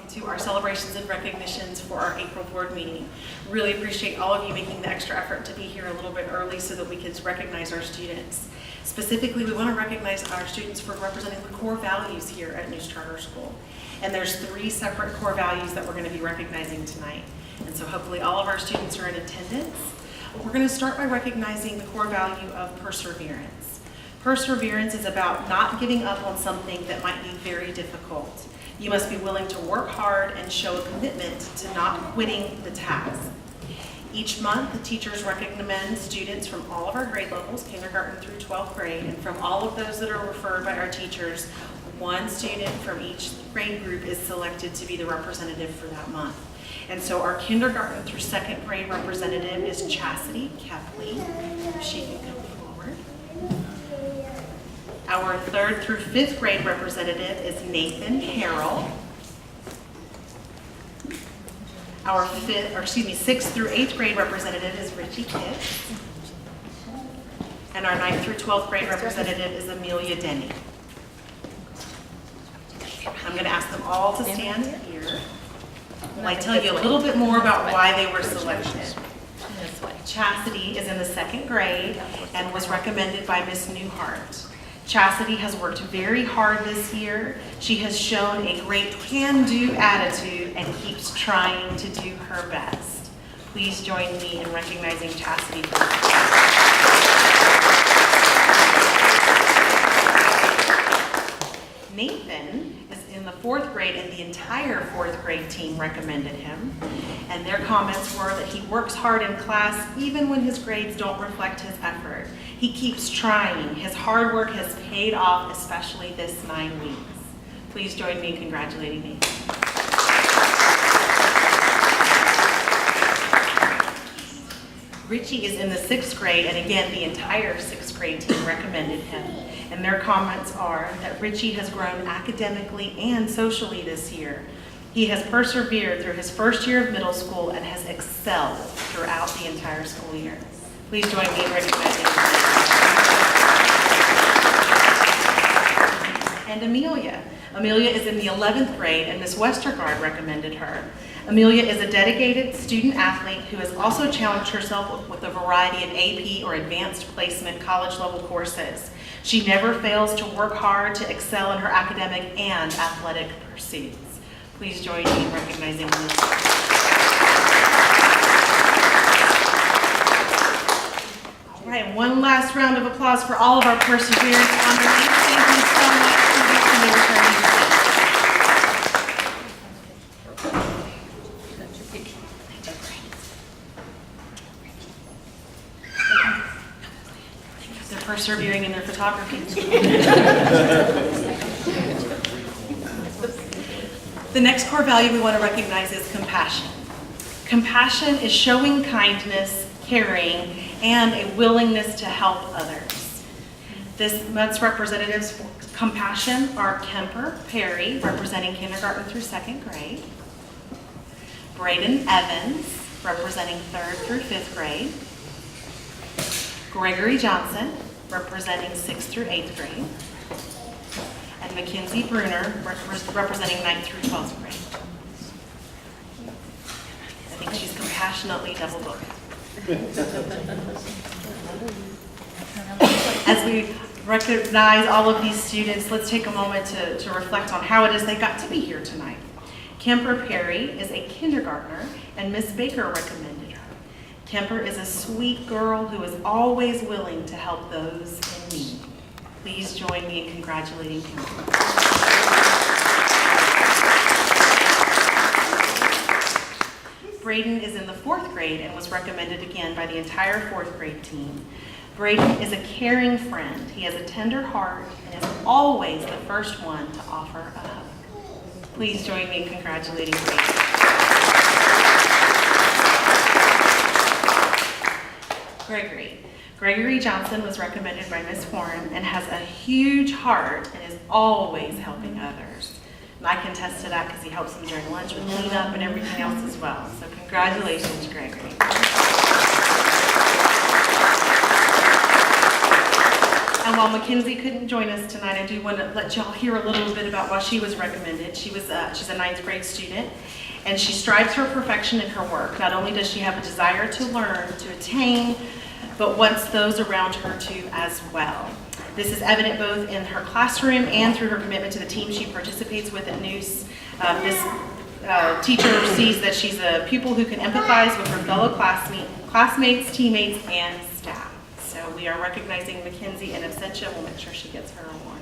welcome to our celebrations and recognitions for our April board meeting. Really appreciate all of you making the extra effort to be here a little bit early so that we could recognize our students. Specifically, we want to recognize our students for representing the core values here at News Charter School. And there's 3 separate core values that we're going to be recognizing tonight. And so hopefully all of our students are in attendance. We're going to start by recognizing the core value of perseverance. Perseverance is about not giving up on something that might be very difficult. You must be willing to work hard and show a commitment to not quitting the task. Each month, the teachers recommend students from all of our grade levels, kindergarten through 12th grade, and from all of those that are referred by our teachers, 1 student from each grade group is selected to be the representative for that month. And so our kindergarten through 2nd grade representative is Chastity Kepley. She can come forward. Our 3rd through 5th grade representative is Nathan Harrell. Our 6th through 8th grade representative is Richie Kidd. And our 9th through 12th grade representative is Amelia Denny. I'm going to ask them all to stand here. I'll tell you a little bit more about why they were selected. Chastity is in the 2nd grade and was recommended by Miss Newhart. Chastity has worked very hard this year. She has shown a great can-do attitude and keeps trying to do her best. Please join me in recognizing Chastity. Nathan is in the 4th grade, and the entire 4th grade team recommended him. And their comments were that he works hard in class even when his grades don't reflect his effort. He keeps trying. His hard work has paid off, especially this 9 weeks. Please join me in congratulating Nathan. Richie is in the 6th grade, and again, the entire 6th grade team recommended him. And their comments are that Richie has grown academically and socially this year. He has persevered through his 1st year of middle school and has excelled throughout the entire school year. Please join me in recognizing him. And Amelia. Amelia is in the 11th grade, and Miss Westergaard recommended her. Amelia is a dedicated student athlete who has also challenged herself with a variety of AP or advanced placement college level courses. She never fails to work hard to excel in her academic and athletic pursuits. Please join me in recognizing Amelia. All right, one last round of applause for all of our perseverance honorees. Thank you so much for being returning. They're persevering in their photography. The next core value we want to recognize is compassion. Compassion is showing kindness, caring, and a willingness to help others. This month's representatives for compassion are Kemper Perry, representing kindergarten through 2nd grade, Braden Evans, representing 3rd through 5th grade, Gregory Johnson, representing 6th through 8th grade, and Mackenzie Bruner, representing 9th through 12th grade. I think she's compassionately double booked. As we recognize all of these students, let's take a moment to reflect on how it is they got to be here tonight. Kemper Perry is a kindergartner, and Miss Baker recommended her. Kemper is a sweet girl who is always willing to help those in need. Please join me in congratulating Kemper. Braden is in the 4th grade and was recommended again by the entire 4th grade team. Braden is a caring friend. He has a tender heart and is always the first one to offer a hug. Please join me in congratulating Braden. Gregory Johnson was recommended by Ms. Horn and has a huge heart and is always helping others. And I can attest to that because he helps them during lunch with cleanup and everything else as well. So congratulations, Gregory. And while Mackenzie couldn't join us tonight, I do want to let y'all hear a little bit about why she was recommended. She's a ninth grade student, and she strives for perfection in her work. Not only does she have a desire to learn, to attain, but wants those around her to as well. This is evident both in her classroom and through her commitment to the team she participates with at Noose. This teacher sees that she's a pupil who can empathize with her fellow classmates, teammates, and staff. So we are recognizing Mackenzie in absentia. We'll make sure she gets her award.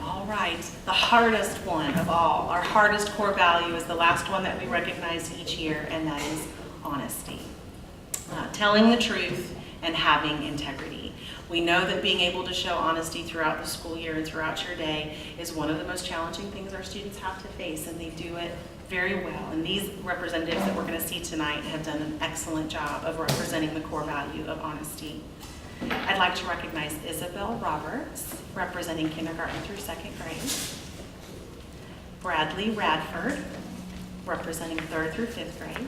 All right, the hardest one of all, our hardest core value is the last one that we recognize each year, and that is honesty. Telling the truth and having integrity. We know that being able to show honesty throughout the school year and throughout your day is one of the most challenging things our students have to face, and they do it very well. And these representatives that we're going to see tonight have done an excellent job of representing the core value of honesty. I'd like to recognize Isabel Roberts, representing kindergarten through second grade. Bradley Radford, representing third through fifth grade.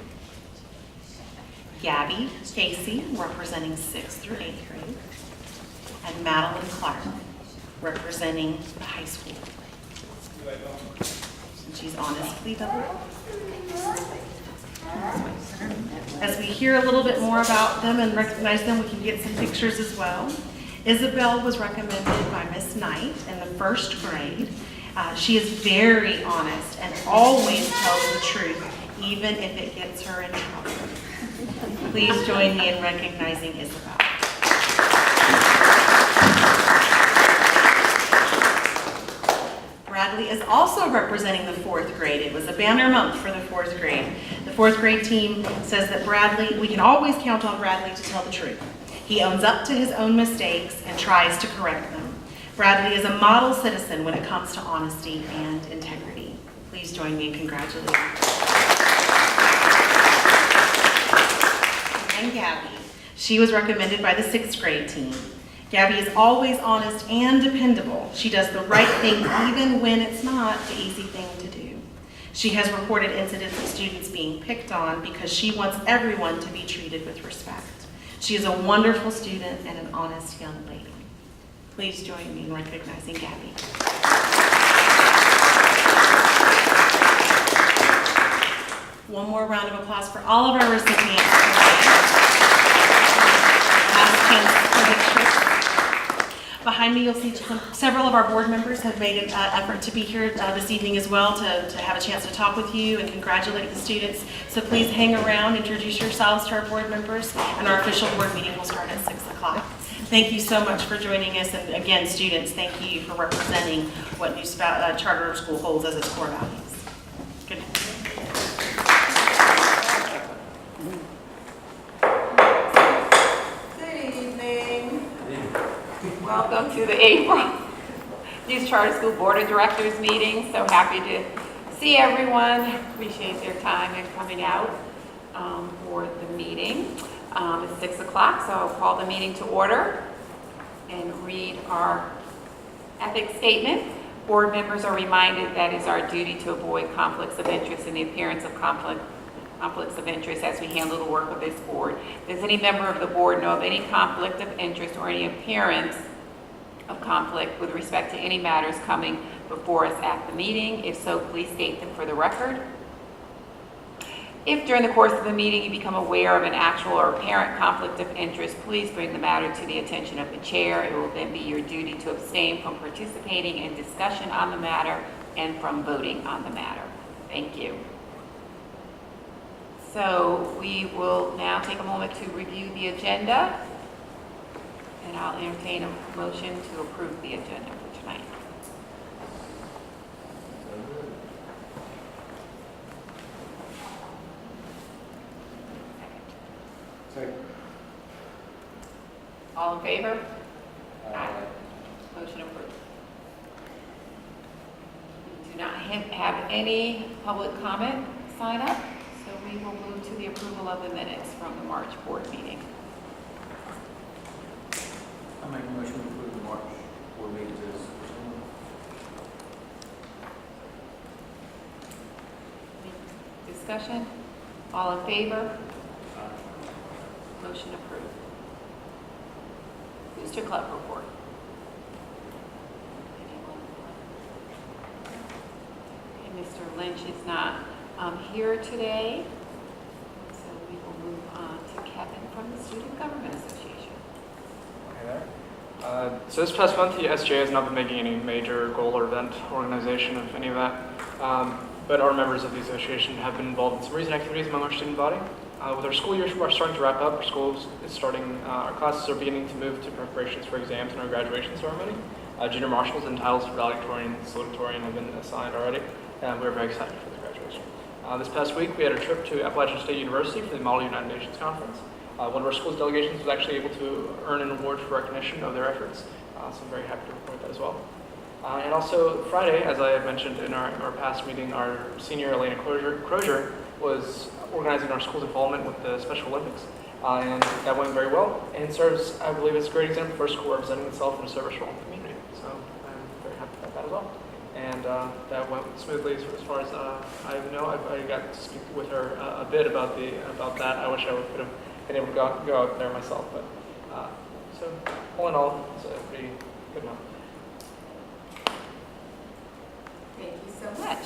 Gabby Casey, representing 6th through 8th grade, and Madeline Clark, representing the high school. And she's honestly double. As we hear a little bit more about them and recognize them, we can get some pictures as well. Isabel was recommended by Miss Knight in the 1st grade. She is very honest and always tells the truth, even if it gets her in trouble. Please join me in recognizing Isabel. Bradley is also representing the 4th grade. It was a banner month for the 4th grade. The 4th grade team says that we can always count on Bradley to tell the truth. He owns up to his own mistakes and tries to correct them. Bradley is a model citizen when it comes to honesty and integrity. Please join me in congratulating him. And Gabby. She was recommended by the 6th grade team. Gabby is always honest and dependable. She does the right thing even when it's not the easy thing to do. She has reported incidents of students being picked on because she wants everyone to be treated with respect. She is a wonderful student and an honest young lady. Please join me in recognizing Gabby. One more round of applause for all of our recipients. Behind me, you'll see several of our board members have made an effort to be here this evening as well to have a chance to talk with you and congratulate the students. So please hang around, introduce yourselves to our board members, and our official board meeting will start at 6 o'clock. Thank you so much for joining us, and again, students, thank you for representing what New Charter School holds as its core values. Good night. Welcome to the April Youth Charter School Board of Directors meeting. So happy to see everyone. Appreciate their time and coming out for the meeting. It's 6 o'clock, so I'll call the meeting to order and read our ethics statement. Board members are reminded that it is our duty to avoid conflicts of interest and the appearance of conflicts of interest as we handle the work of this board. Does any member of the board know of any conflict of interest or any appearance of conflict with respect to any matters coming before us at the meeting? If so, please state them for the record. If during the course of the meeting you become aware of an actual or apparent conflict of interest, please bring the matter to the attention of the chair. It will then be your duty to abstain from participating in discussion on the matter and from voting on the matter. Thank you. So we will now take a moment to review the agenda, and I'll entertain a motion to approve the agenda for tonight. Second. All in favor? Aye. Motion approved. We do not have any public comment sign up, so we will move to the approval of the minutes from the March board meeting. I make a motion to approve the March board meeting as presented. Discussion? All in favor? Motion approved. Booster Club report. Okay, Mr. Lynch is not here today, so we will move on to Kevin from the Student Government Association. Hey there. So this past month, the SJ has not been making any major goal or event organization of any of that, but our members of the association have been involved in some recent activities among our student body. With our school year starting to wrap up, our school is starting, our classes are beginning to move to preparations for exams and our graduation ceremony. Junior marshals and titles for valedictorian and salutatorian have been assigned already, and we're very excited for the graduation. This past week, we had a trip to Appalachian State University for the Model United Nations Conference. One of our school's delegations was actually able to earn an award for recognition of their efforts, so I'm very happy to report that as well. And also Friday, as I had mentioned in our past meeting, our senior Elena Crozier was organizing our school's involvement with the Special Olympics, and that went very well and serves, I believe, as a great example for a school representing itself in a service role in the community. So I'm very happy about that as well. And that went smoothly as far as I know. I got to speak with her a bit about that. I wish I could have been able to go out there myself, but so all in all, it's a pretty good month. Thank you so much.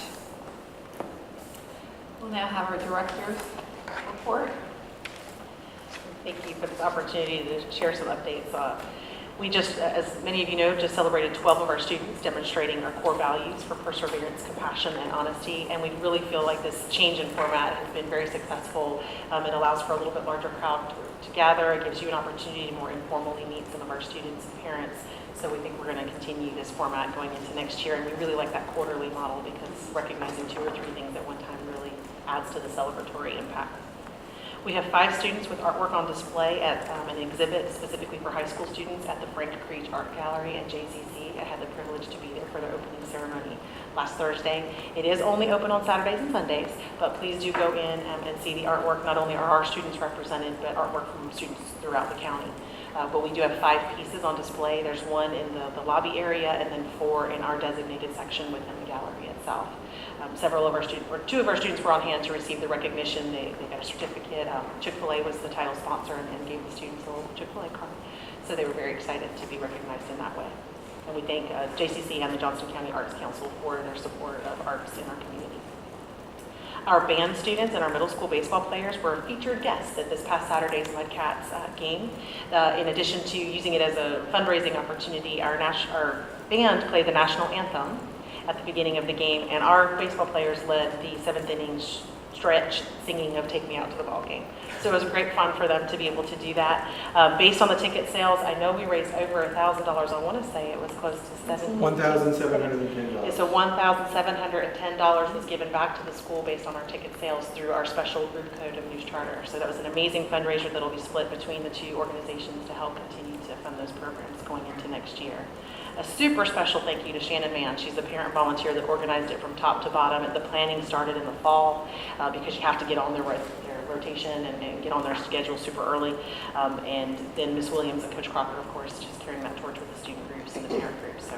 We'll now have our director's report. Thank you for this opportunity to share some updates. We just, as many of you know, just celebrated 12 of our students demonstrating our core values for perseverance, compassion, and honesty. And we really feel like this change in format has been very successful. It allows for a little bit larger crowd to gather. It gives you an opportunity to more informally meet some of our students and parents. So we think we're going to continue this format going into next year. And we really like that quarterly model because recognizing 2 or 3 things at one time really adds to the celebratory impact. We have 5 students with artwork on display at an exhibit specifically for high school students at the Frank Creech Art Gallery at JCC. I had the privilege to be there for their opening ceremony last Thursday. It is only open on Saturdays and Sundays, but please do go in and see the artwork. Not only are our students represented, but artwork from students throughout the county. But we do have 5 pieces on display. There's 1 in the lobby area and then 4 in our designated section within the gallery itself. Several of our students, or 2 of our students were on hand to receive the recognition. They got a certificate. Chick-fil-A was the title sponsor and gave the students a little Chick-fil-A card. So they were very excited to be recognized in that way. And we thank JCC and the Johnston County Arts Council for their support of arts in our community. Our band students and our middle school baseball players were featured guests at this past Saturday's Mudcats game. In addition to using it as a fundraising opportunity, our band played the national anthem at the beginning of the game, and our baseball players led the 7th inning stretch singing of Take Me Out to the Ball Game. So it was great fun for them to be able to do that. Based on the ticket sales, I know we raised over $1,000. I want to say it was close to $1,710. So $1,710 was given back to the school based on our ticket sales through our special group code of News Charter. So that was an amazing fundraiser that will be split between the 2 organizations to help continue to fund those programs going into next year. A super special thank you to Shannon Mann. She's the parent volunteer that organized it from top to bottom. The planning started in the fall because you have to get on their rotation and get on their schedule super early. And then Ms. Williams and Coach Crocker, of course, just carrying that torch with the student groups and the parent groups. So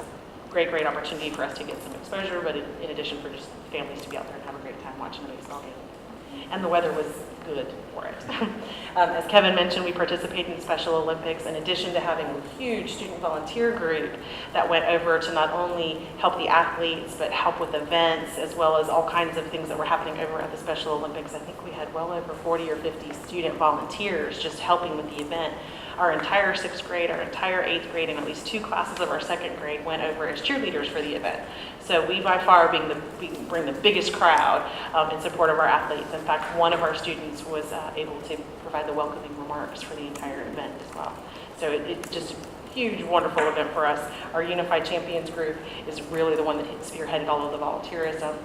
great opportunity for us to get some exposure, but in addition for just families to be out there and have a great time watching the baseball game. And the weather was good for it. As Kevin mentioned, we participated in the Special Olympics in addition to having a huge student volunteer group that went over to not only help the athletes, but help with events, as well as all kinds of things that were happening over at the Special Olympics. I think we had well over 40 or 50 student volunteers just helping with the event. Our entire 6th grade, our entire 8th grade, and at least 2 classes of our 2nd grade went over as cheerleaders for the event. So we by far bring the biggest crowd in support of our athletes. In fact, one of our students was able to provide the welcoming remarks for the entire event as well. So it's just a huge, wonderful event for us. Our Unified Champions group is really the one that spearheaded all of the volunteerism,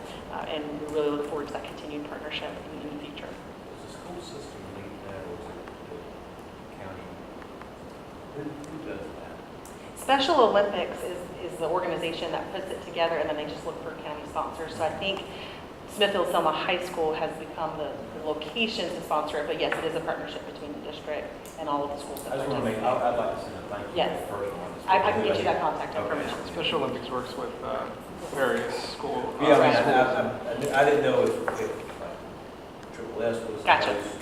and we really look forward to that continued partnership in the future. Does the school system lead that, or is it the county? Who does that? Special Olympics is the organization that puts it together, and then they just look for county sponsors. So I think Smithfield-Selma High School has become the location to sponsor it, but yes, it is a partnership between the district and all of the schools. I just want to make, I'd like to send a thank you Yes. to the person on this. I can get you that contact Okay. information. Special Olympics works with various school. Yeah, schools. I didn't know if Triple S was the Gotcha. host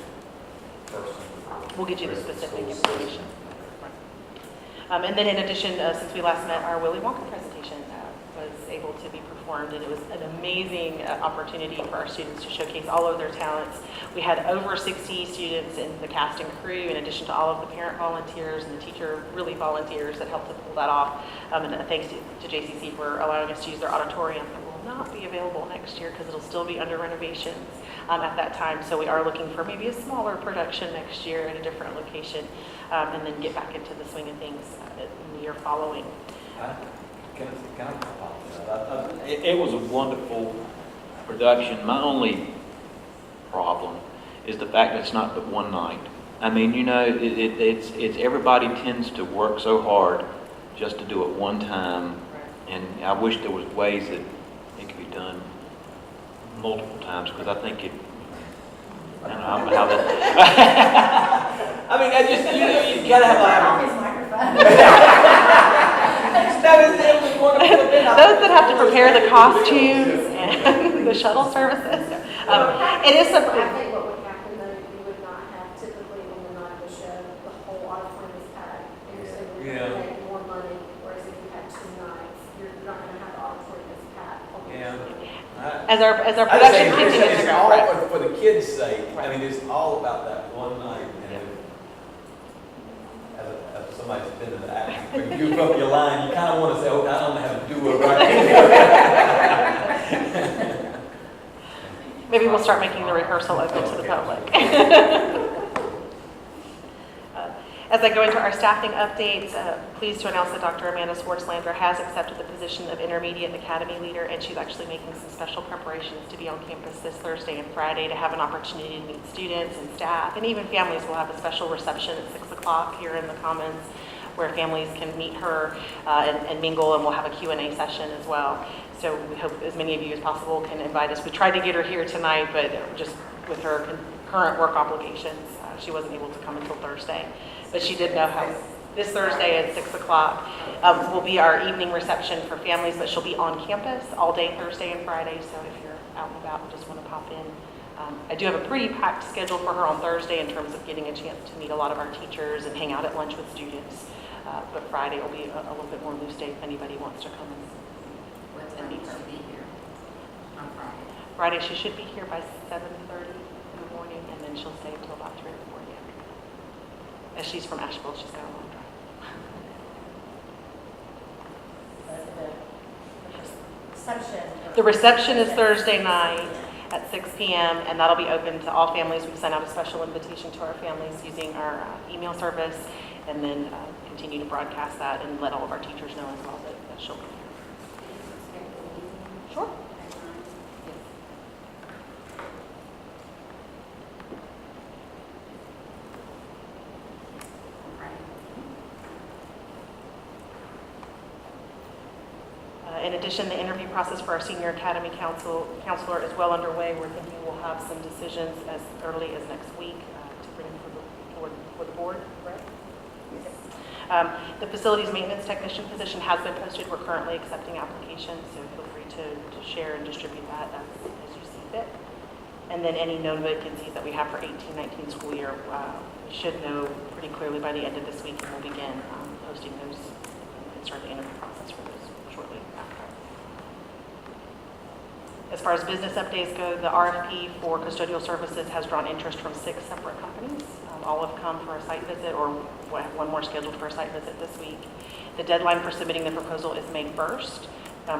person. We'll get you the for specific school information. And then in addition, since we last met, our Willy Wonka presentation was able to be performed, and it was an amazing opportunity for our students to showcase all of their talents. We had over 60 students in the cast and crew, in addition to all of the parent volunteers and the teacher really volunteers that helped to pull that off. And thanks to JCC for allowing us to use their auditorium. It will not be available next year because it'll still be under renovations at that time. So we are looking for maybe a smaller production next year at a different location, and then get back into the swing of things in the year following. Can I apologize? It was a wonderful production. My only problem is the fact that it's not but one night. I mean, you know, it's everybody tends to work so hard just to do it one time, and I wish there was ways that it could be done multiple times, because I think it, I don't know how that. I mean, I just, you gotta Those that have to prepare the costumes and the shuttle services. It is I something. think what would happen though, you would not have typically on the night of the show, the whole auditorium is packed. And so you're going to make more money, whereas if you had 2 nights, you're not going to have the auditorium that's packed. As our I just production say, continues it's to all grow. for the kids' sake. I mean, it's all about that one night. And as somebody's been in the act, when you goof up your line, you kind of want to say, "Oh, I don't have to do it right." Maybe we'll start making the rehearsal open to the public. As I go into our staffing updates, pleased to announce that Dr. Amanda Swartzlander has accepted the position of Intermediate Academy Leader, and she's actually making some special preparations to be on campus this Thursday and Friday to have an opportunity to meet students and staff, and even families. Will have a special reception at 6 o'clock here in the Commons where families can meet her and mingle, and we'll have a Q&A session as well. So we hope as many of you as possible can invite us. We tried to get her here tonight, but just with her current work obligations, she wasn't able to come until Thursday. But she did know how. This Thursday at 6 o'clock will be our evening reception for families, but she'll be on campus all day Thursday and Friday. So if you're out and about and just want to pop in. I do have a pretty packed schedule for her on Thursday in terms of getting a chance to meet a lot of our teachers and hang out at lunch with students. But Friday will be a little bit more loose day if anybody wants to come and meet her. On Friday. Friday, she should be here by 7:30 in the morning, and then she'll stay until about 3 or 4 a.m. As she's from Asheville, she's got a long drive. The reception is Thursday night at 6 p.m., and that'll be open to all families. We've sent out a special invitation to our families using our email service, and then continue to broadcast that and let all of our teachers know as well that she'll be here. Sure. In addition, the interview process for our senior academy counselor is well underway. We're thinking we'll have some decisions as early as next week to bring for the board, right? The facilities maintenance technician position has been posted. We're currently accepting applications, so feel free to share and distribute that as you see fit. And then any known vacancies that we have for 18-19 school year, we should know pretty clearly by the end of this week, and we'll begin posting those and start the interview process for those shortly after. As far as business updates go, the RFP for custodial services has drawn interest from 6 separate companies. All have come for a site visit, or one more scheduled for a site visit this week. The deadline for submitting the proposal is May 1st,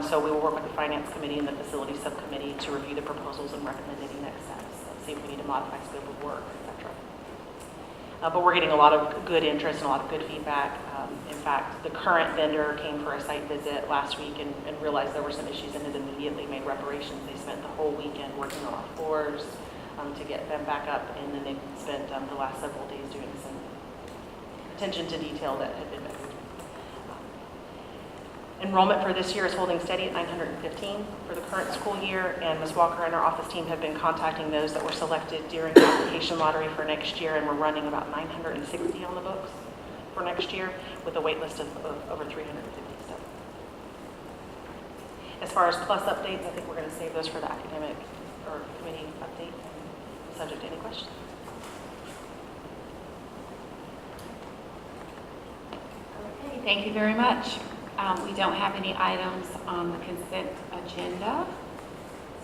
so we will work with the Finance Committee and the Facilities Subcommittee to review the proposals and recommend any next steps, see if we need to modify scope of work, etc. But we're getting a lot of good interest and a lot of good feedback. In fact, the current vendor came for a site visit last week and realized there were some issues and had immediately made reparations. They spent the whole weekend working on our floors to get them back up, and then they spent the last several days doing some attention to detail that had been missed. Enrollment for this year is holding steady at 915 for the current school year, and Ms. Walker and our office team have been contacting those that were selected during the application lottery for next year, and we're running about 960 on the books for next year with a wait list of over 350 stuff. As far as plus updates, I think we're going to save those for the academic or committee update, subject to any questions. Okay, Thank you very much. We don't have any items on the consent agenda,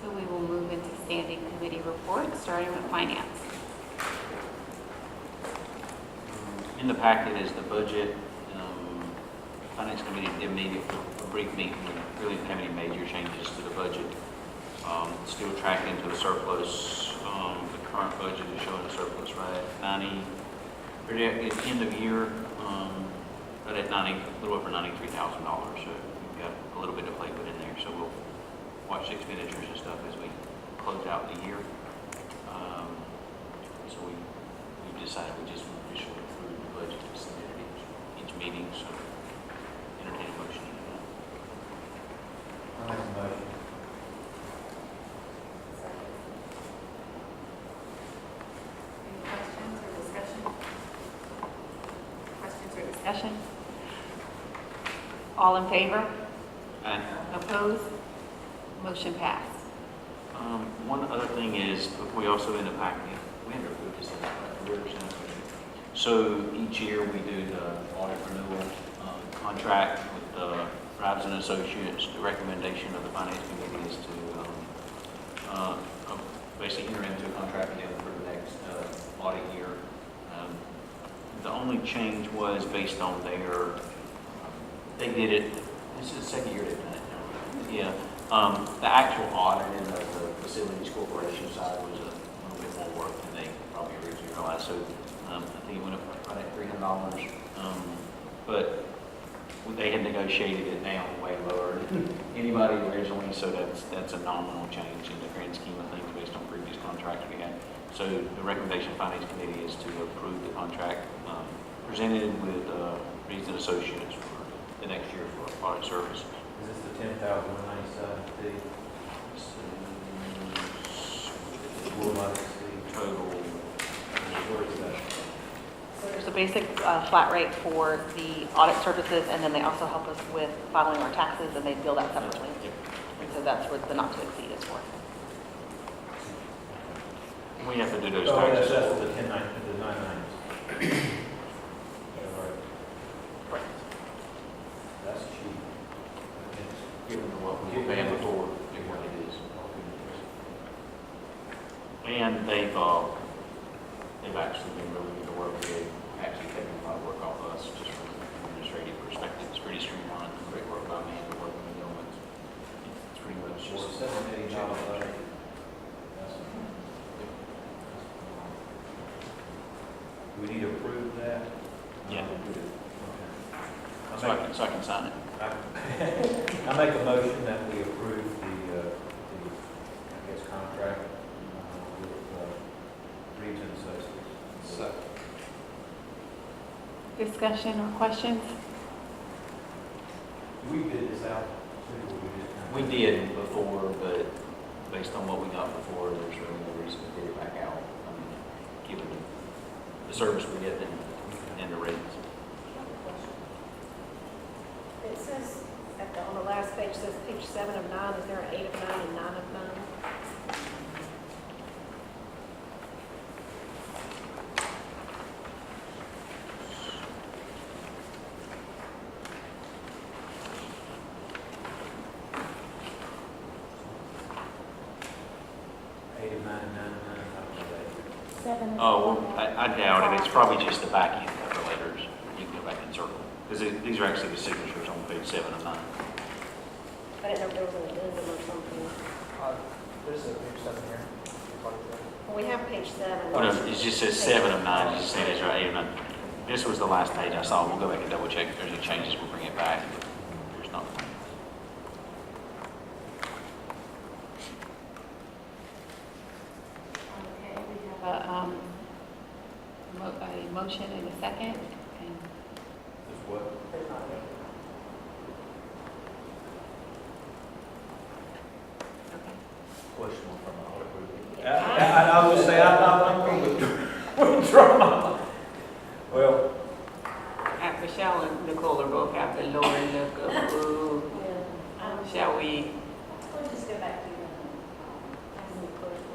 so we will move into standing committee reports, starting with finance. In the packet is the budget. Finance committee did meet a brief meeting. We really didn't have any major changes to the budget. Still tracking to a surplus. The current budget is showing a surplus right at 90. Projected end of year, right at 90, a little over $93,000. So we've got a little bit to play with in there. So we'll watch the expenditures and stuff as we close out the year. So we've decided we just officially approve the budget submitted each meeting. So entertain a motion. I make a motion. Any questions or discussion? Questions or discussion? All in favor? And Opposed? Motion passed. one other thing is, we also in the packet, we have to approve this. So each year we do the audit renewal contract with the Rives and Associates. The recommendation of the finance committee is to basically enter into a contract with them for the next audit year. The only change was based on their, they did it, this is the second year they've done it. Yeah. The actual audit in the facilities corporation side was a little bit more work than they probably originally realized. So I think it went up right at $300. But they had negotiated it down way lower than anybody originally. So that's a nominal change in the grand scheme of things based on previous contracts we had. So the recommendation of Finance Committee is to approve the contract presented with Reeves and Associates for the next year for audit service. Is this the 10,197 fee? Will not exceed. Total. Where is that? So there's a basic flat rate for the audit services, and then they also help us with filing our taxes, and they bill that separately. And so that's what the not to exceed is for. We have to do those Oh, taxes. that's the 990s. Correct. That's cheap. Given what we were paying before, and what it is. And they've actually been really good to work with, actually taking a lot of work off us, just from an administrative perspective. It's pretty streamlined, great work by me, the work we're doing. It's pretty much Well, just. $7 million budget. Do we need to approve that? Yeah. Okay. So I can sign it. I make a motion that we approve the I guess, contract with Reeves and Associates. Discussion or questions? We bid this out too, or we just kind of? We did before, but based on what we got before, there's really no reason to get it back out. I mean, given the service we get and the rates. It says, on the last page, it says page 7 of 9. Is there an 8 of 9 and 9 of 9? Oh, well, I doubt it. It's probably just the back end cover letters. You can go back and circle. Because these are actually the signatures on page 7 of 9. I didn't know if there was an addendum or something. There's a page 7 here. Well, we have page 7. Oh, no, it just says 7 of 9. It's just saying it's right 8 of 9. This was the last page I saw. We'll go back and double check. If there's any changes, we'll bring it back. There's not. Okay, we have a motion and a second. And Is what? okay. Question from the audit group. I was say, I'm going to withdraw my, well, Michelle and Nicole are both have the lower look of, ooh. Shall we? We'll just go back to asking the question.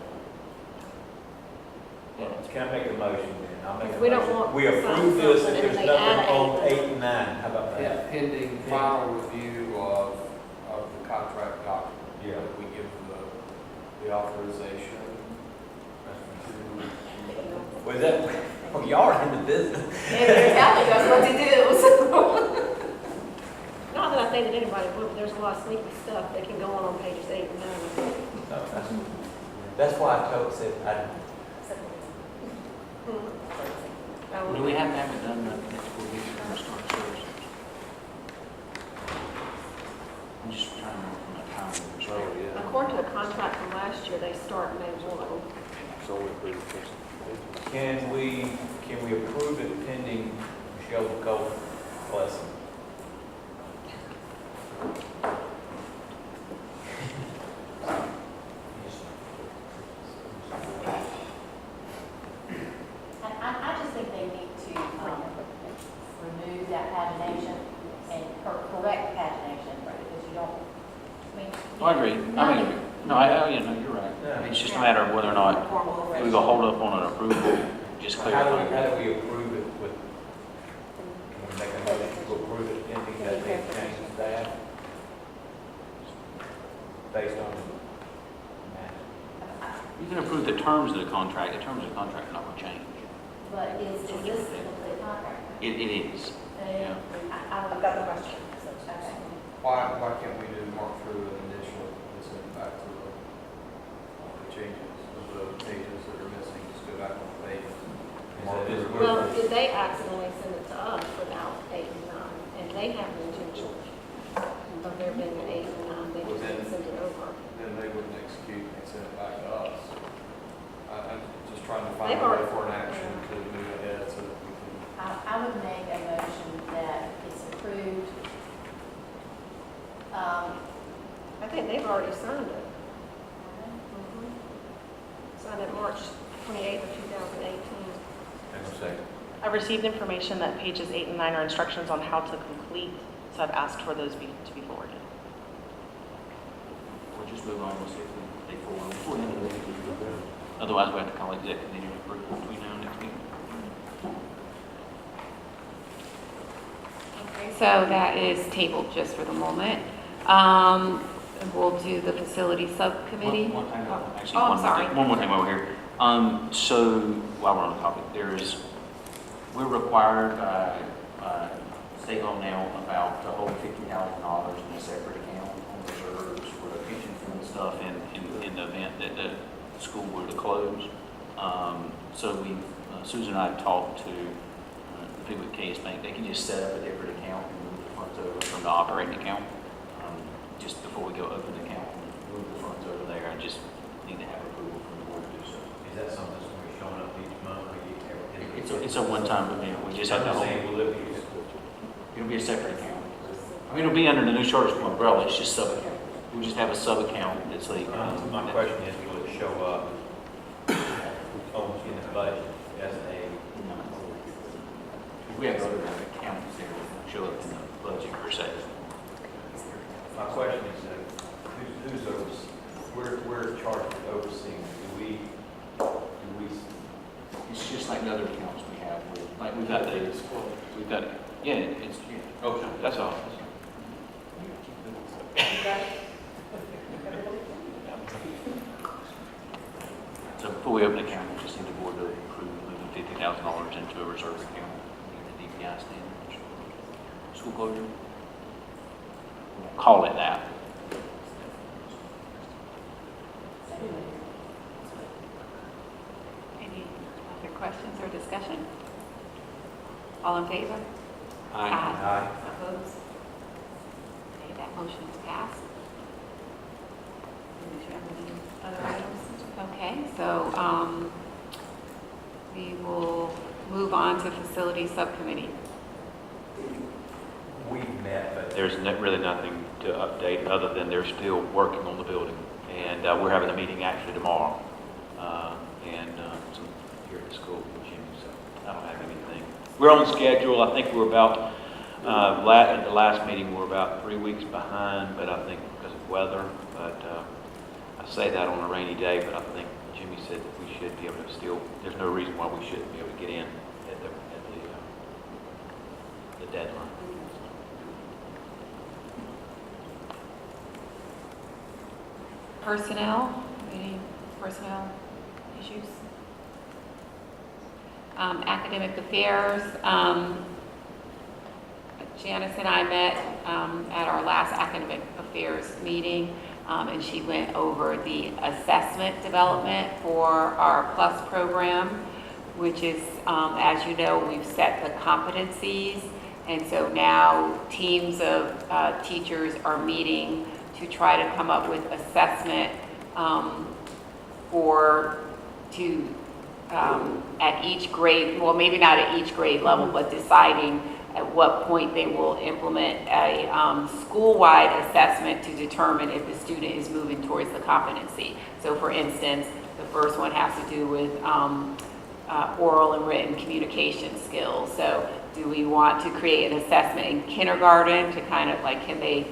Can I make a motion then? I'll make a We don't motion. want We to approve sign this something if and there's they add nothing on 8 8 and 9. How about Yeah, that? pending final review of the contract document. Yeah. That we give the authorization Was that, oh, y'all are in the business. And they're telling us what to do, so. Not that I think that anybody would, but there's a lot of sneaky stuff that can go on pages 8 and 9. No, that's why I said, Do we have to have it done next school week when we start services? I'm just trying to work from a time perspective. According to the contract from last year, they start May 1. can we approve it pending Michelle Cole blessing? I just think they need to remove that pagination and correct pagination, because you don't, I mean. I agree. I mean, you know, you're right. Yeah. It's just a matter of whether or not we go hold up on an approval, just How clarify. do we approve it with, can we make a motion to approve it pending that they change that? Based on that? You can approve the terms of the contract. The terms of the contract are not going to change. But is this the complete contract? It is. Yeah. I've got the question. Okay. Why can't we do mark through an initial and send it back to the changes of the pages that are missing, just go back on the pages? Well, did they accidentally send it to us without 8 and 9? And they have the intention of there being an 8 and 9, they just didn't send it over. Then they wouldn't execute and send it back to us. I'm just trying to find They've a way already- for an action to move ahead so that we can. I would make a motion that it's approved. I think they've already signed it. Signed it March 28th of 2018. Hang on a second. I received information that pages 8 and 9 are instructions on how to complete, so I've asked for those to be forwarded. We'll just move on. We'll see if they forward before the end of the week. Otherwise, we have to call executive meeting approval between now and next meeting. Okay, so that is tabled just for the moment. We'll do the facility subcommittee. One thing, actually, Oh, I'm one more sorry. thing- one more thing over here. So while we're on the topic, we're required by state law now about to hold $50,000 in a separate account on reserves for the pension fund stuff in the event that the school were to close. So Susan and I have talked to the people at KS Bank. They can just set up a different account and move the funds over from the operating account. Just before we go open the account and move the funds over there, I just need to have approval from the board to do so. Is that something that's going to be showing up each month? It's a one-time event. We just have to I'm hold. saying, will it be, It'll be a separate account. I mean, it'll be under the new charter school umbrella. It's just we'll just have a sub-account that's like. my question is, will it show up in the budget as a, We have other accounts there that show up in the budget per se. my question is, who's we're charged with overseeing? Do we, It's just like the other accounts we have. Like we've got yeah, it's, okay, that's all. So before we open the account, we just need the board to approve moving $50,000 into a reserve account, the DPI standard, school closure. We'll call it that. Any other questions or discussion? All in favor? Aye. Opposed? Okay, that motion is passed. Any other items? Okay, so we will move on to facility subcommittee. We've met, but There's really nothing to update other than they're still working on the building. And we're having a meeting actually tomorrow. Here at the school with Jimmy, so I don't have anything. We're on schedule. I think we're about, at the last meeting, we're about 3 weeks behind, but I think because of weather. But I say that on a rainy day, but I think Jimmy said that we should be able to still, there's no reason why we shouldn't be able to get in at the deadline. Personnel, any personnel issues? Academic affairs, Janice and I met at our last academic affairs meeting, and she went over the assessment development for our PLUS program, which is, as you know, we've set the competencies, and so now teams of teachers are meeting to try to come up with assessment at each grade, well, maybe not at each grade level, but deciding at what point they will implement a school-wide assessment to determine if the student is moving towards the competency. So for instance, the first one has to do with oral and written communication skills. So do we want to create an assessment in kindergarten to kind of like, can they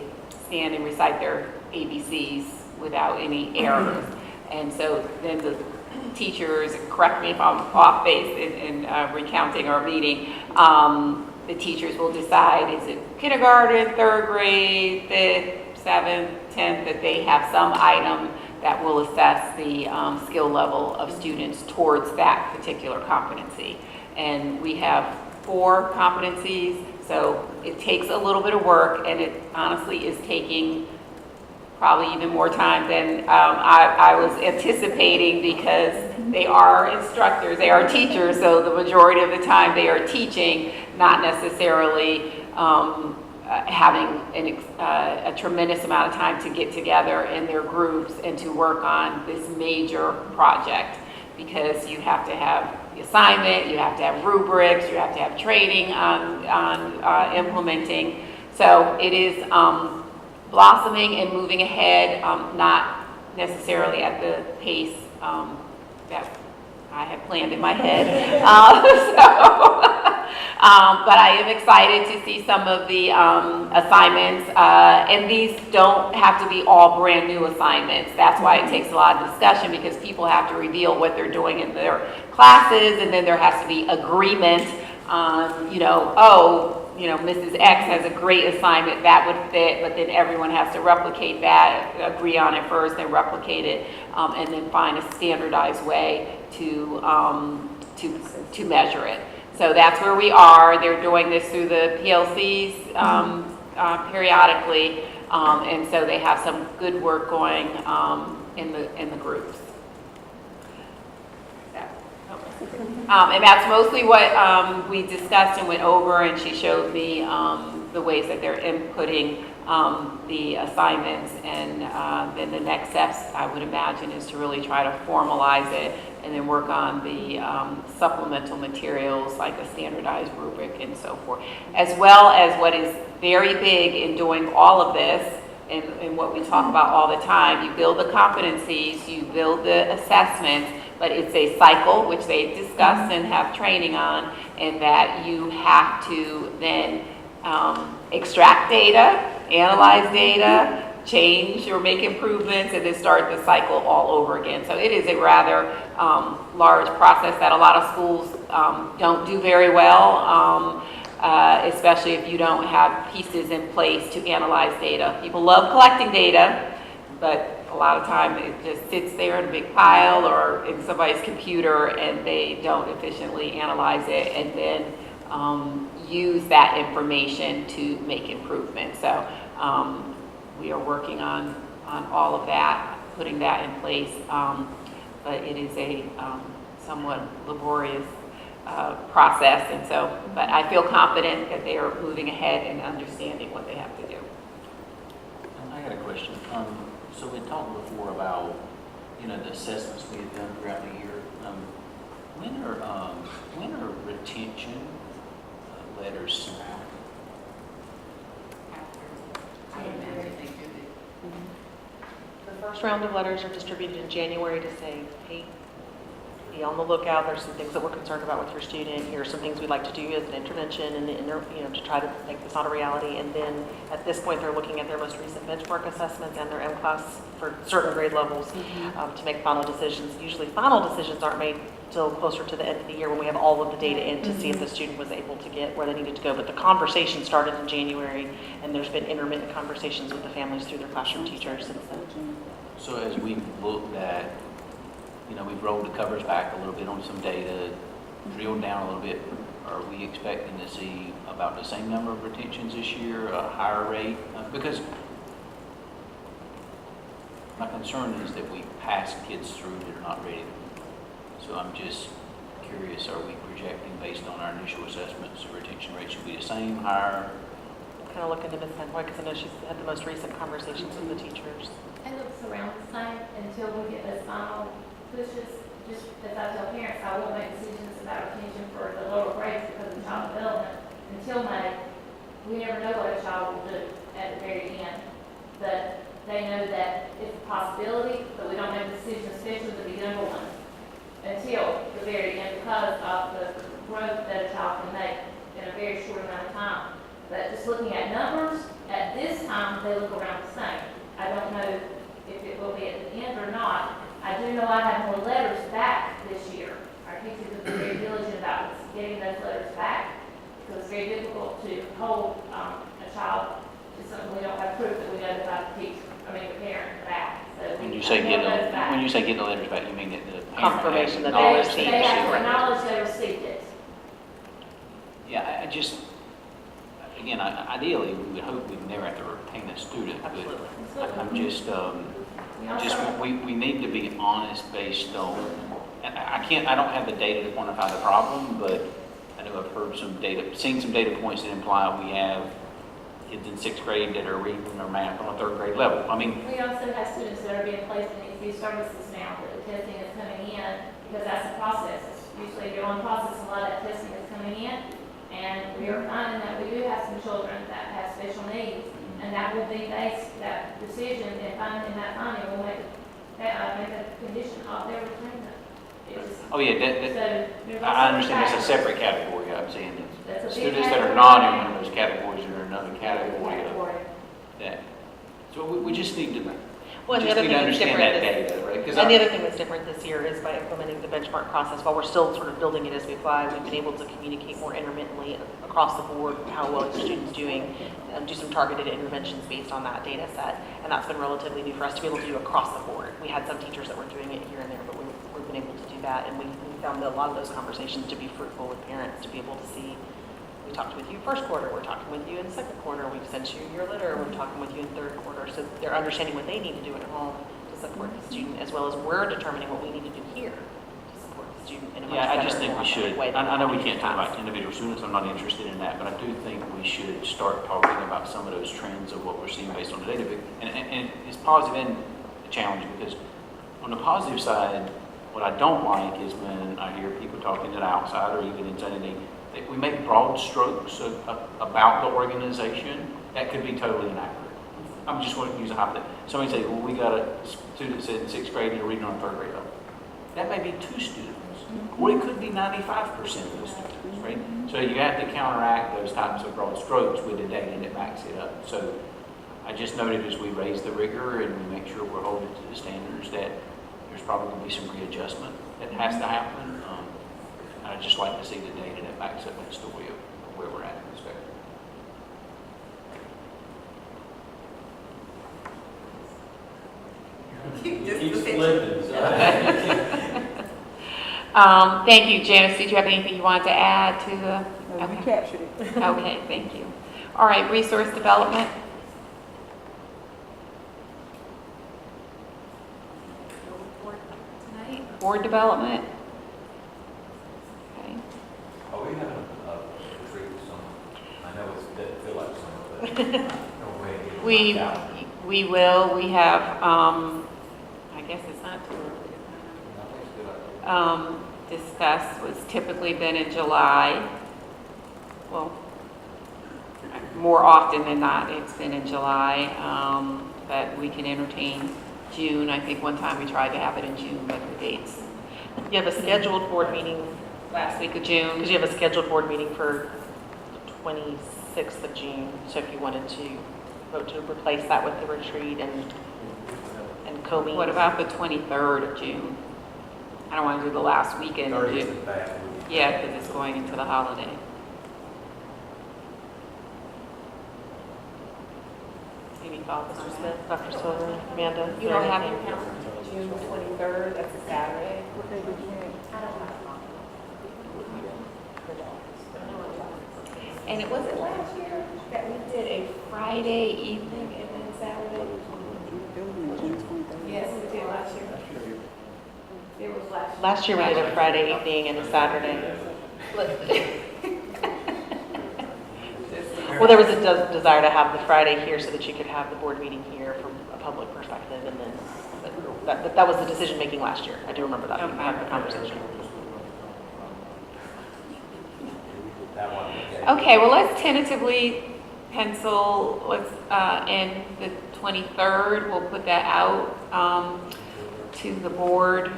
stand and recite their ABCs without any errors? And so then the teachers, correct me if I'm off base in recounting our meeting, the teachers will decide, is it kindergarten, third grade, fifth, seventh, 10th, that they have some item that will assess the skill level of students towards that particular competency. And we have 4 competencies, so it takes a little bit of work, and it honestly is taking probably even more time than I was anticipating, because they are instructors, they are teachers, so the majority of the time they are teaching, not necessarily having a tremendous amount of time to get together in their groups and to work on this major project, because you have to have the assignment, you have to have rubrics, you have to have training on implementing. So it is blossoming and moving ahead, not necessarily at the pace that I had planned in my head. But I am excited to see some of the assignments, and these don't have to be all brand new assignments. That's why it takes a lot of discussion, because people have to reveal what they're doing in their classes, and then there has to be agreement on, Mrs. X has a great assignment that would fit, but then everyone has to replicate that, agree on it first, then replicate it, and then find a standardized way to measure it. So that's where we are. They're doing this through the PLCs periodically, and so they have some good work going in the groups. And that's mostly what we discussed and went over, and she showed me the ways that they're inputting the assignments, and then the next steps, I would imagine, is to really try to formalize it and then work on the supplemental materials like a standardized rubric and so forth, as well as what is very big in doing all of this, and what we talk about all the time. You build the competencies, you build the assessments, but it's a cycle, which they discuss and have training on, and that you have to then extract data, analyze data, change or make improvements, and then start the cycle all over again. So it is a rather large process that a lot of schools don't do very well, especially if you don't have pieces in place to analyze data. People love collecting data, but a lot of time it just sits there in a big pile or in somebody's computer, and they don't efficiently analyze it and then use that information to make improvements. So we are working on all of that, putting that in place, but it is a somewhat laborious process, and so, but I feel confident that they are moving ahead and understanding what they have to do. I got a question. So we talked before about, the assessments we have done throughout the year. When are retention letters sent out? The first round of letters are distributed in January to say, hey, be on the lookout. There's some things that we're concerned about with your student. Here are some things we'd like to do as an intervention and, to try to make this not a reality. And then at this point, they're looking at their most recent benchmark assessments and their M-class for certain grade levels to make final decisions. Usually final decisions aren't made till closer to the end of the year when we have all of the data in to see if the student was able to get where they needed to go. But the conversation started in January, and there's been intermittent conversations with the families through their classroom teachers since then. So as we've looked at, we've rolled the covers back a little bit on some data, drilled down a little bit, are we expecting to see about the same number of retentions this year, a higher rate? Because my concern is that we pass kids through that are not ready. So I'm just curious, are we projecting based on our initial assessments, the retention rate should be the same, higher? Kind of looking to Ms. Penboy because I know she's had the most recent conversations with the teachers. It looks around the same until we get those final pushes. Just as I tell parents, I won't make decisions about retention for the lower grades because of child development until May. We never know what a child will do at the very end. But they know that it's a possibility, but we don't make a decision, especially with the younger ones, until the very end because of the growth that a child can make in a very short amount of time. But just looking at numbers, at this time, they look around the same. I don't know if it will be at the end or not. I do know I have more letters back this year. Our teachers have been very diligent about getting those letters back because it's very difficult to hold a child to something we don't have proof that we notified the parent back. So When you say getting the letters back, you mean that the parent Confirmation has that they acknowledged received They it? have to acknowledge they received it. Yeah, I just, again, ideally, we would hope we'd never have to retain a student, but Absolutely. I'm just, we need to be honest based on, I don't have the data to quantify the problem, but I know I've heard seen some data points that imply we have kids in 6th grade that are reading or math on a 3rd grade level. I mean, We also have students that are being placed in these services now that the testing is coming in because that's a process. Usually if you're on process, a lot of that testing is coming in. And we are finding that we do have some children that have special needs. And that will be based, that decision and finding that finding will make a condition of their retention. oh yeah, I understand it's a separate category. I'm saying That's a that big students that are category. not in one of those categories are another category of that. So we just need to, Well, and the just other need to thing that's understand different that is, data, right? 'Cause and the other thing that's different this year is by implementing the benchmark process. While we're still sort of building it as we fly, we've been able to communicate more intermittently across the board how well the student's doing, and do some targeted interventions based on that data set. And that's been relatively new for us to be able to do across the board. We had some teachers that were doing it here and there, but we've been able to do that. And we found a lot of those conversations to be fruitful with parents, to be able to see, we talked with you first quarter, we're talking with you in second quarter, we've sent you your letter, we're talking with you in third quarter. So they're understanding what they need to do at home to support the student, as well as we're determining what we need to do here to support the student in a much yeah, I better, just think more we should, authentic way than I know we have can't in talk the past. about individual students, I'm not interested in that, but I do think we should start talking about some of those trends of what we're seeing based on the data. And it's positive and challenging because on the positive side, what I don't like is when I hear people talking to the outside or even insanity, that we make broad strokes about the organization that could be totally inaccurate. I'm just going to use a hypothetical. Somebody say, well, we got a student that's in 6th grade and they're reading on 3rd grade level. That may be 2 students, or it could be 95% of those students, right? So you have to counteract those types of broad strokes with the data that backs it up. So I just noted as we raise the rigor and we make sure we're holding to the standards that there's probably going to be some readjustment that has to happen. I'd just like to see the data that backs up that story of where we're at in this spectrum. Keep slipping, so. Thank you, Janice. Did you have anything you wanted to add to the? You captured it. Okay, thank you. All right, resource development. Tonight, board development. Okay. Are we having a retreat this summer? I know it doesn't feel like summer, but no way. to get it We, knocked out. we will, we have, I guess it's not too early. I think it's a good idea. Discussed was typically been in July. Well, more often than not, it's been in July, but we can entertain June. I think one time we tried to have it in June, but the dates You have a scheduled board meeting, Last week of June. because you have a scheduled board meeting for the 26th of June. So if you wanted to vote to replace that with the retreat and co-meetings. What about the 23rd of June? I don't want to do the last weekend of 30th June. is bad. Yeah, because it's going into the holiday. Any thoughts, Mr. Smith, Dr. Silver, Amanda? You don't have your anything? calendar? June 23rd, that's a Saturday. I don't have a problem. And it was it last year that we did a Friday evening and then Saturday? Yes, we did last year. It was last year. Last year we did a Friday evening and a Saturday. Well, there was a desire to have the Friday here so that you could have the board meeting here from a public perspective, and then, but that was the decision making last year. I do remember that being part of the conversation. That one, okay. Okay, well, let's tentatively pencil, in the 23rd, we'll put that out to the board.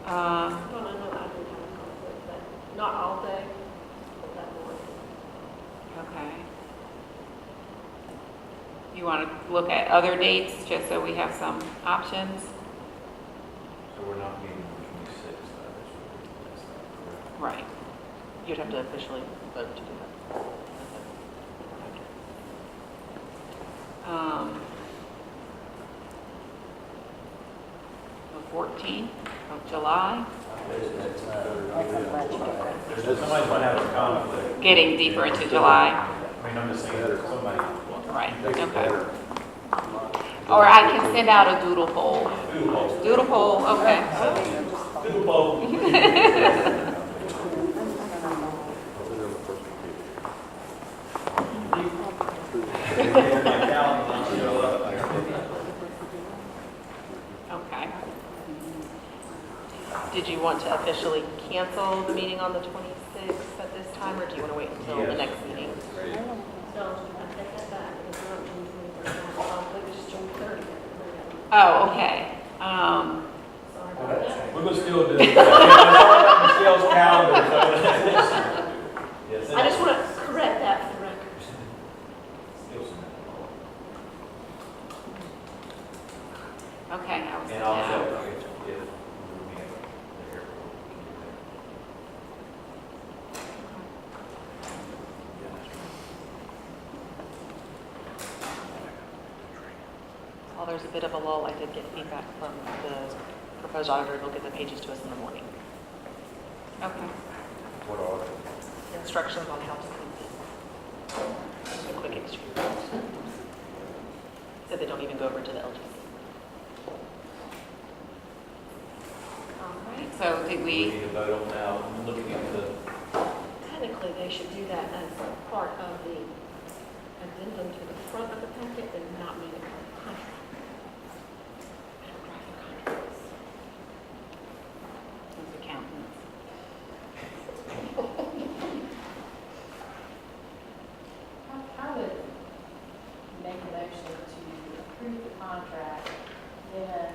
No, I do have a conflict, but not all day, but that morning. Okay. You want to look at other dates, just so we have some options? So we're not meeting the 26th, that's not correct. Right. You'd have to officially vote to do that. The 14th of July, Somebody's gonna have a conflict. getting deeper into July. I mean, I'm just saying that somebody. Right, okay. Or I can send out a doodle poll. Doodle poll, okay. Doodle poll. Okay. Did you want to officially cancel the meeting on the 26th at this time, or do you want to wait until the Yes. next meeting? No, I take that back, it's not June 23rd, I have a conflict, it's June 30th. Oh, okay. Sorry about that. We're gonna still do it. It's all about Michelle's calendar, so. Yes, I just want to correct that for the record. Still submit Okay, I will it. send And that also, out. if we meet at the airport, we can do While there's a bit of a lull, I did get feedback from the proposed auditor. They'll get the pages to us in the morning. Okay. that. What are they? Instructions on how to complete a quick exchange. So they don't even go over to the LGC. All right, so did We we, need to vote on now, looking at the, Technically, they should do that as part of the addendum to the front of the packet and not mean it part of the contract. I don't draft the contracts. as accountants? I would make a motion to approve the contract, given,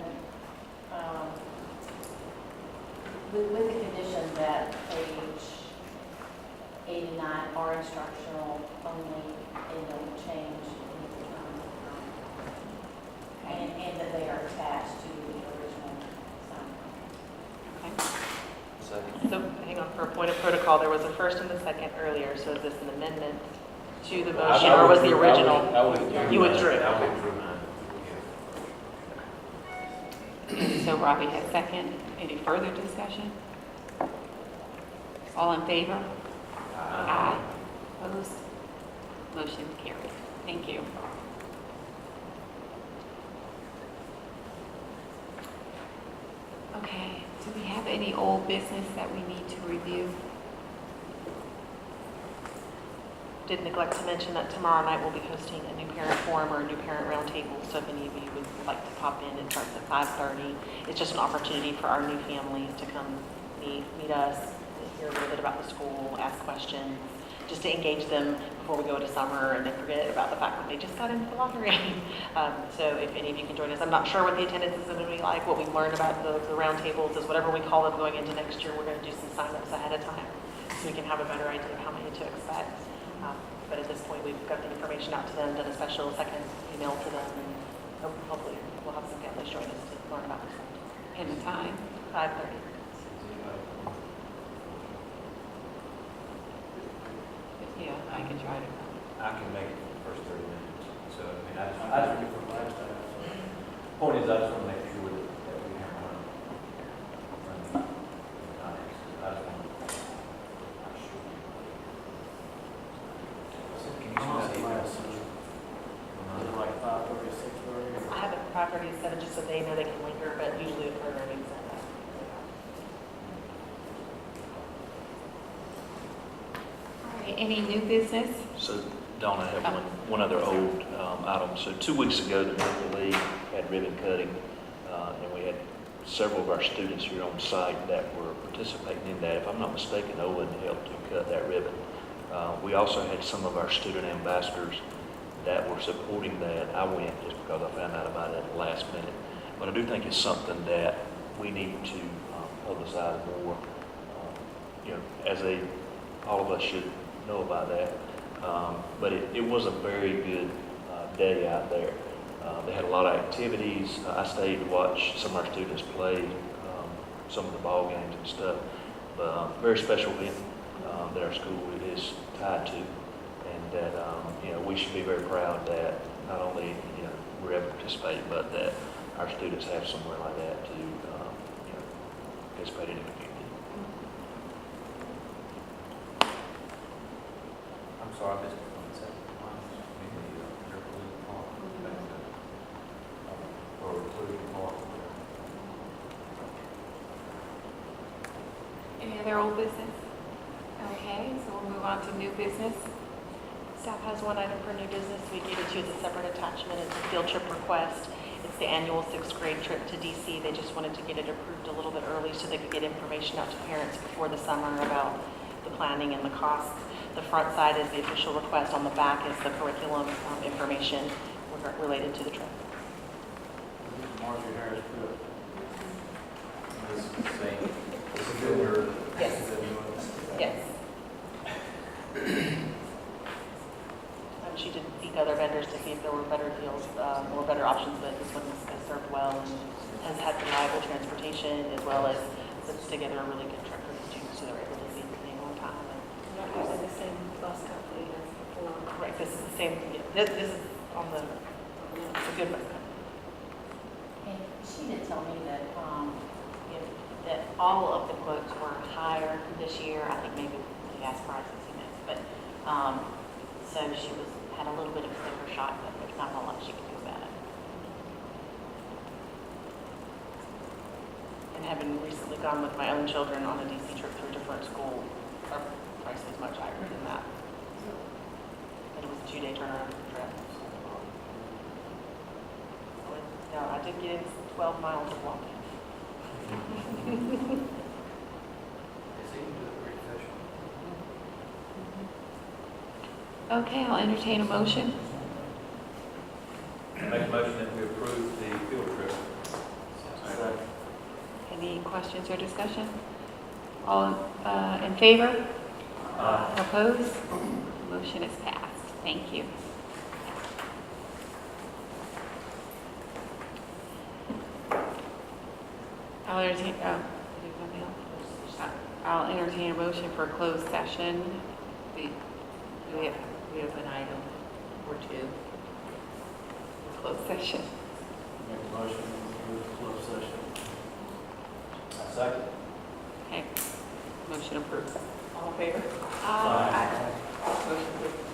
with the condition that page 89 are instructional only and no change in the term. And that they are attached to the original signed contract. Okay. So hang on, for a point of protocol, there was a first and a second earlier. So is this an amendment to the motion, or was the original? You withdrew. I withdrew mine. So Robbie has second. Any further discussion? All in favor? Aye. Opposed? Motion carried. Thank you. Okay, do we have any old business that we need to review? Did neglect to mention that tomorrow night we'll be hosting a new parent forum or a new parent roundtable. So if any of you would like to pop in, it starts at 5:30. It's just an opportunity for our new family to come meet us, hear a little bit about the school, ask questions, just to engage them before we go into summer and they forget about the fact that they just got into the lottery. So if any of you can join us, I'm not sure what the attendance is going to be like. What we've learned about the round tables is whatever we call them going into next year, we're going to do some signups ahead of time so we can have a better idea of how many to expect. But at this point, we've got the information out to them, done a special second email to them, and hopefully we'll have some families join us to learn about this. And the time? 5:30. Yeah, I can try to. I can make it for the first 30 minutes. So, I mean, point is, I just want to make sure that we have one. I just want to make sure. Can you send that email? Like 5:30, 6:30? I have it 5:30 to 7 just so they know they can linger, but usually the programming's at that. All right, any new business? So, Donna, I have one other old item. So 2 weeks ago, the Medical League had ribbon cutting, and we had several of our students here on site that were participating in that. If I'm not mistaken, Owen helped to cut that ribbon. We also had some of our student ambassadors that were supporting that. I went just because I found out about it at the last minute. But I do think it's something that we need to publicize more. All of us should know about that. But it was a very good day out there. They had a lot of activities. I stayed to watch some of our students play some of the ball games and stuff. But very special event that our school is tied to, and that we should be very proud that not only we're able to participate, but that our students have somewhere like that to participate in the community. I'm sorry, I missed it. Or including Mark. Any other old business? Okay, so we'll move on to new business. Staff has one item for new business. We gave it to you as a separate attachment. It's a field trip request. It's the annual 6th grade trip to DC. They just wanted to get it approved a little bit early so they could get information out to parents before the summer about the planning and the costs. The front side is the official request. On the back is the curriculum information related to the trip. Marjorie Harris put this is the same, this is vendor. Yes. Yes. She did seek other vendors to see if there were better deals or better options, but this one has served well and has had reliable transportation as well as puts together a really good trip for the students so they're able to be on time. Not using the same bus company as before. Correct, this is the same, this is on the, it's a good one. And she did tell me that, That all of the quotes were higher this year. I think maybe the gas prices, but, so she had a little bit of a sticker shock, but there's not a whole lot she could do about it. And having recently gone with my own children on a DC trip to a different school, our price was much higher than that. And it was a 2-day turnaround trip. No, I did get in 12 miles of walking. They seem to do it very efficient. Okay, I'll entertain a motion. Make a motion that we approve the field trip. Any questions or discussion? All in favor? Opposed? Motion is passed. Thank you. I'll entertain a motion for a closed session. We have an item or two. Closed session. Make a motion to move to closed session. Second. Okay. Motion approved. All in favor? Aye. Motion approved.